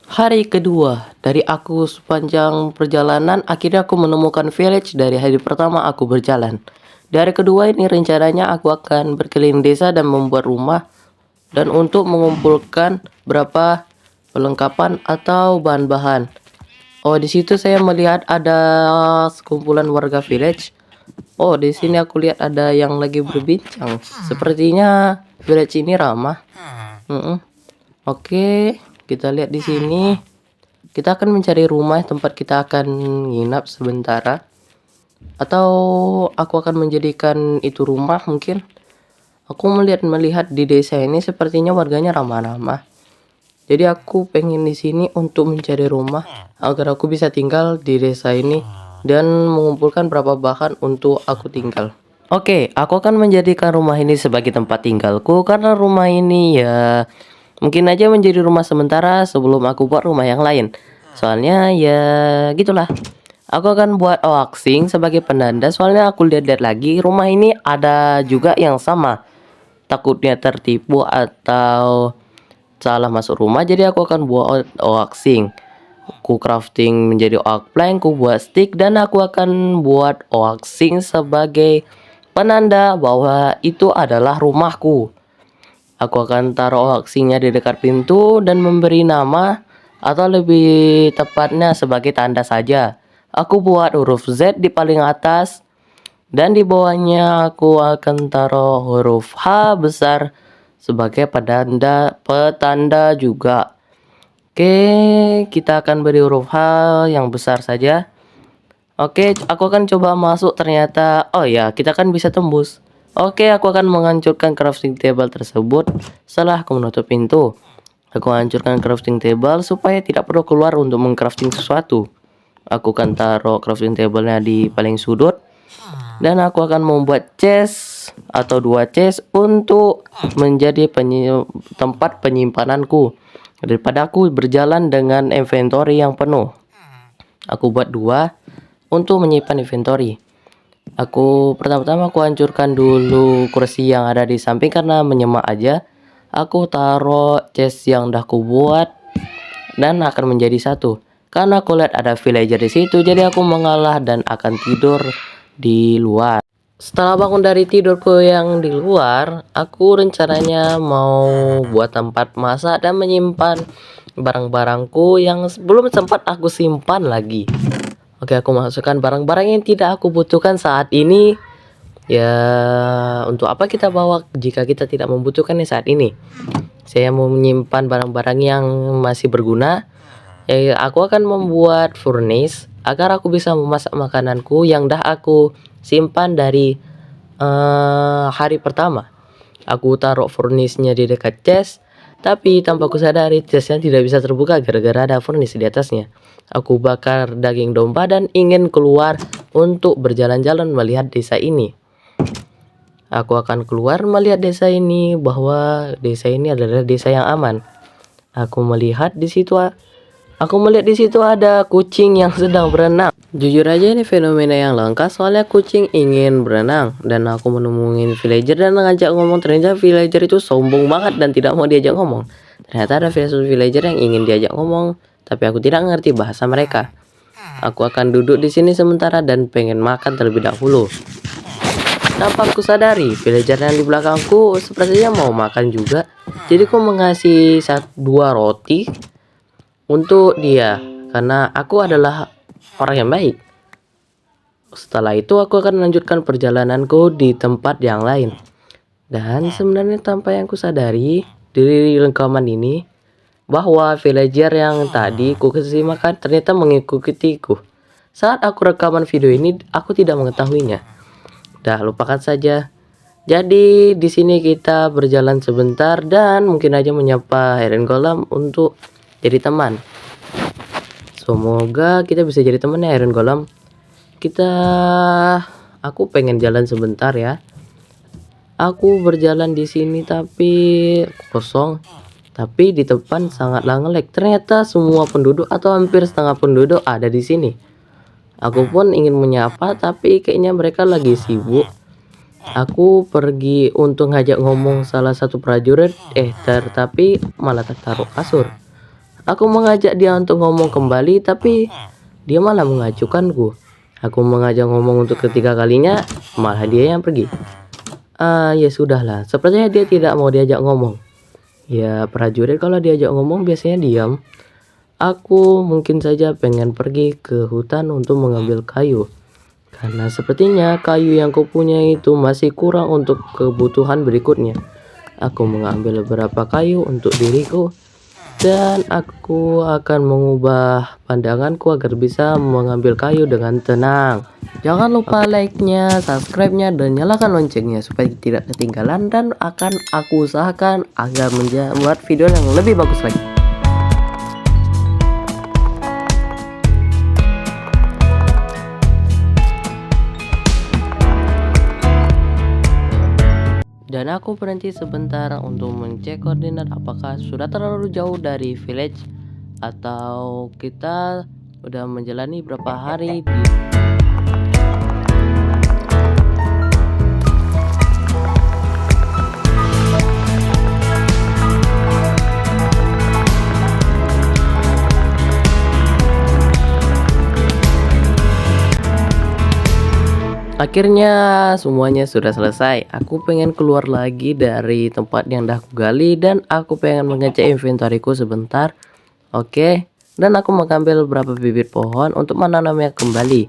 Hari kedua dari aku sepanjang perjalanan, akhirnya aku menemukan village dari hari pertama aku berjalan. Di hari kedua ini rencananya aku akan berkeliling desa dan membuat rumah dan untuk mengumpulkan berapa perlengkapan atau bahan-bahan. Oh, di situ saya melihat ada sekumpulan warga village. Oh, di sini aku lihat ada yang lagi berbincang. Sepertinya village ini ramah. Mm-mm. Oke, kita lihat di sini. Kita akan mencari rumah tempat kita akan nginap sementara. Atau aku akan menjadikan itu rumah mungkin. Aku melihat di desa ini sepertinya warganya ramah-ramah. Jadi aku pengen di sini untuk mencari rumah agar aku bisa tinggal di desa ini dan mengumpulkan berapa bahan untuk aku tinggal. Oke, aku akan menjadikan rumah ini sebagai tempat tinggalku karena rumah ini ya mungkin aja menjadi rumah sementara sebelum aku buat rumah yang lain. Soalnya ya gitulah. Aku akan buat waxing sebagai penanda soalnya aku lihat-lihat lagi rumah ini ada juga yang sama. Takutnya tertipu atau salah masuk rumah, jadi aku akan buat waxing. Aku crafting menjadi oak plank, aku buat stick dan aku akan buat waxing sebagai penanda bahwa itu adalah rumahku. Aku akan taruh waxingnya di dekat pintu dan memberi nama atau lebih tepatnya sebagai tanda saja. Aku buat huruf Z di paling atas dan di bawahnya aku akan taruh huruf H besar sebagai petanda juga. Oke, kita akan beri huruf H yang besar saja. Oke, aku akan coba masuk ternyata. Oh ya, kita kan bisa tembus. Oke, aku akan menghancurkan crafting table tersebut setelah aku menutup pintu. Aku hancurkan crafting table supaya tidak perlu keluar untuk mengcrafting sesuatu. Aku akan taruh crafting table-nya di paling sudut. Dan aku akan membuat chest atau dua chest untuk menjadi tempat penyimpananku daripada aku berjalan dengan inventory yang penuh. Aku buat dua untuk menyimpan inventory. Pertama-tama aku hancurkan dulu kursi yang ada di samping karena menyemak aja. Aku taruh chest yang udah aku buat dan akan menjadi satu. Karena aku lihat ada villager di situ, jadi aku mengalah dan akan tidur di luar. Setelah bangun dari tidurku yang di luar, aku rencananya mau buat tempat masak dan menyimpan barang-barangku yang belum sempat aku simpan lagi. Oke, aku masukkan barang-barang yang tidak aku butuhkan saat ini. Ya, untuk apa kita bawa jika kita tidak membutuhkannya saat ini? Saya mau menyimpan barang-barang yang masih berguna. Ya, aku akan membuat furnace agar aku bisa memasak makananku yang dah aku simpan dari hari pertama. Aku taruh furnace-nya di dekat chest, tapi tanpa aku sadari chest-nya tidak bisa terbuka gara-gara ada furnace di atasnya. Aku bakar daging domba dan ingin keluar untuk berjalan-jalan melihat desa ini. Aku akan keluar melihat desa ini bahwa desa ini adalah desa yang aman. Aku melihat di situ ada kucing yang sedang berenang. Jujur aja ini fenomena yang langka soalnya kucing ingin berenang dan aku menemuin villager dan ngajak ngomong. Ternyata villager itu sombong banget dan tidak mau diajak ngomong. Ternyata ada villager yang ingin diajak ngomong tapi aku tidak ngerti bahasa mereka. Aku akan duduk di sini sementara dan pengen makan terlebih dahulu. Tanpa aku sadari villager yang di belakangku sepertinya mau makan juga. Jadi aku mengasih dua roti untuk dia karena aku adalah orang yang baik. Setelah itu aku akan melanjutkan perjalananku di tempat yang lain. Dan sebenarnya tanpa yang ku sadari di rekaman ini bahwa villager yang tadi ku kasih makan ternyata mengikutiku. Saat aku rekaman video ini aku tidak mengetahuinya. Dah lupakan saja. Jadi di sini kita berjalan sebentar dan mungkin aja menyapa Iron Golem untuk jadi teman. Semoga kita bisa jadi teman ya Iron Golem. Aku pengen jalan sebentar ya. Aku berjalan di sini tapi kosong. Tapi di depan sangatlah nge-lag. Ternyata semua penduduk atau hampir setengah penduduk ada di sini. Aku pun ingin menyapa tapi kayaknya mereka lagi sibuk. Aku pergi untuk ngajak ngomong salah satu prajurit, tapi malah tertaruh kasur. Aku mengajak dia untuk ngomong kembali, tapi dia malah mengacukanku. Aku mengajak ngomong untuk ketiga kalinya, malah dia yang pergi. Ya sudahlah, sepertinya dia tidak mau diajak ngomong. Ya, prajurit kalau diajak ngomong biasanya diam. Aku mungkin saja pengen pergi ke hutan untuk mengambil kayu. Karena sepertinya kayu yang kupunya itu masih kurang untuk kebutuhan berikutnya. Aku mengambil beberapa kayu untuk diriku. Dan aku akan mengubah pandanganku agar bisa mengambil kayu dengan tenang. Jangan lupa like-nya, subscribe-nya, dan nyalakan loncengnya supaya tidak ketinggalan, dan akan aku usahakan agar membuat video yang lebih bagus lagi. Dan aku berhenti sebentar untuk mencek koordinat apakah sudah terlalu jauh dari village atau kita udah menjalani berapa hari di. Akhirnya semuanya sudah selesai. Aku pengen keluar lagi dari tempat yang dah aku gali dan aku pengen mengecek inventoriku sebentar. Oke, dan aku mengambil beberapa bibit pohon untuk menanamnya kembali.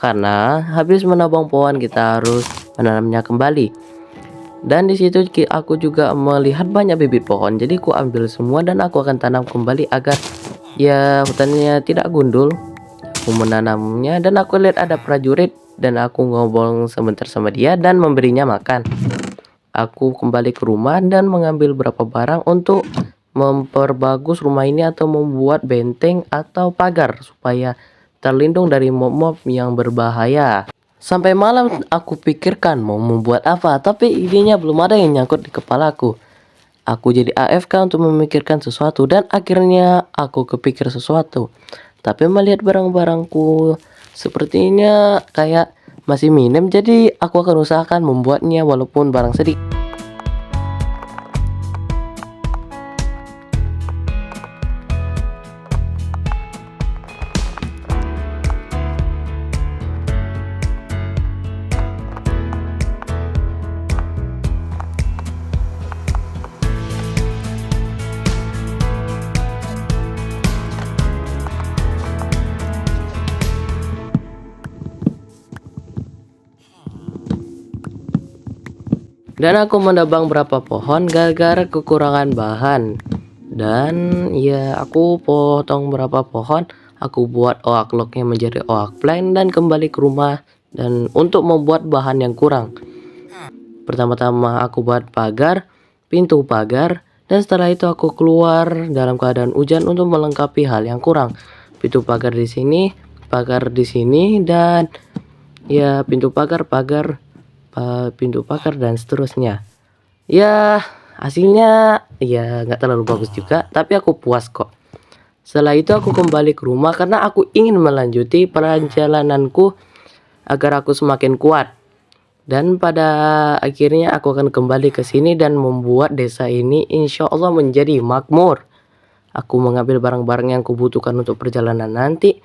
Karena habis menabang pohon kita harus menanamnya kembali. Dan di situ aku juga melihat banyak bibit pohon. Jadi aku ambil semua dan aku akan tanam kembali agar ya hutannya tidak gundul. Aku menanamnya dan aku lihat ada prajurit dan aku ngobrol sebentar sama dia dan memberinya makan. Aku kembali ke rumah dan mengambil beberapa barang untuk memperbagus rumah ini atau membuat benteng atau pagar supaya terlindung dari mob-mob yang berbahaya. Sampai malam aku pikirkan mau membuat apa, tapi idenya belum ada yang nyangkut di kepalaku. Aku jadi AFK untuk memikirkan sesuatu dan akhirnya aku kepikir sesuatu. Tapi melihat barang-barangku sepertinya kayak masih minim, jadi aku akan usahakan membuatnya walaupun barang sedikit. Dan aku menebang berapa pohon gara-gara kekurangan bahan. Dan ya aku potong berapa pohon, aku buat oak lognya menjadi oak plank dan kembali ke rumah dan untuk membuat bahan yang kurang. Pertama-tama aku buat pagar, pintu pagar, dan setelah itu aku keluar dalam keadaan hujan untuk melengkapi hal yang kurang. Pintu pagar di sini, pagar di sini, dan ya pintu pagar, pintu pagar dan seterusnya. Ya hasilnya ya nggak terlalu bagus juga, tapi aku puas kok. Setelah itu aku kembali ke rumah karena aku ingin melanjuti perjalananku agar aku semakin kuat. Dan pada akhirnya aku akan kembali ke sini dan membuat desa ini insya Allah menjadi makmur. Aku mengambil barang-barang yang kubutuhkan untuk perjalanan nanti,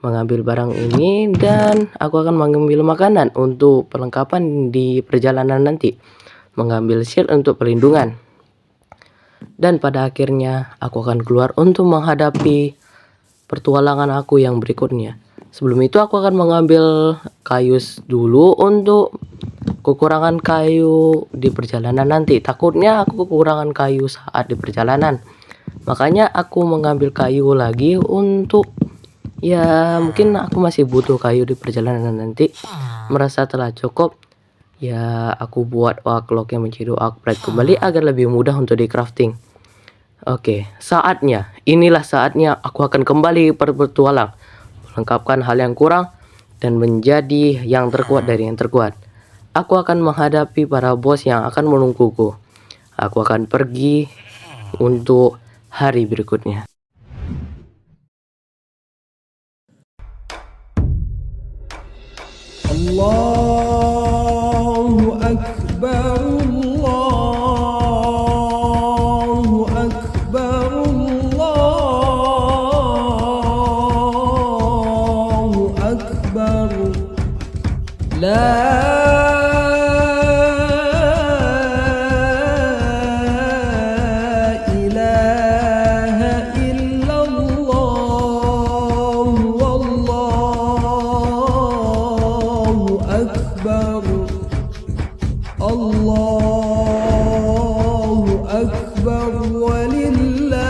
mengambil barang ini, dan aku akan mengambil makanan untuk perlengkapan di perjalanan nanti, mengambil shield untuk perlindungan. Dan pada akhirnya aku akan keluar untuk menghadapi petualangan aku yang berikutnya. Sebelum itu aku akan mengambil kayu dulu untuk kekurangan kayu di perjalanan nanti. Takutnya aku kekurangan kayu saat di perjalanan. Makanya aku mengambil kayu lagi untuk ya mungkin aku masih butuh kayu di perjalanan nanti. Merasa telah cukup, ya aku buat oak log yang menjadi oak plank kembali agar lebih mudah untuk di crafting. Oke, inilah saatnya aku akan kembali berpetualang, melengkapkan hal yang kurang dan menjadi yang terkuat dari yang terkuat. Aku akan menghadapi para bos yang akan menungguku. Aku akan pergi untuk hari berikutnya. Allahu Akbar, Allahu Akbar, Allah. لا إله إلا الله والله أكبر الله أكبر ولله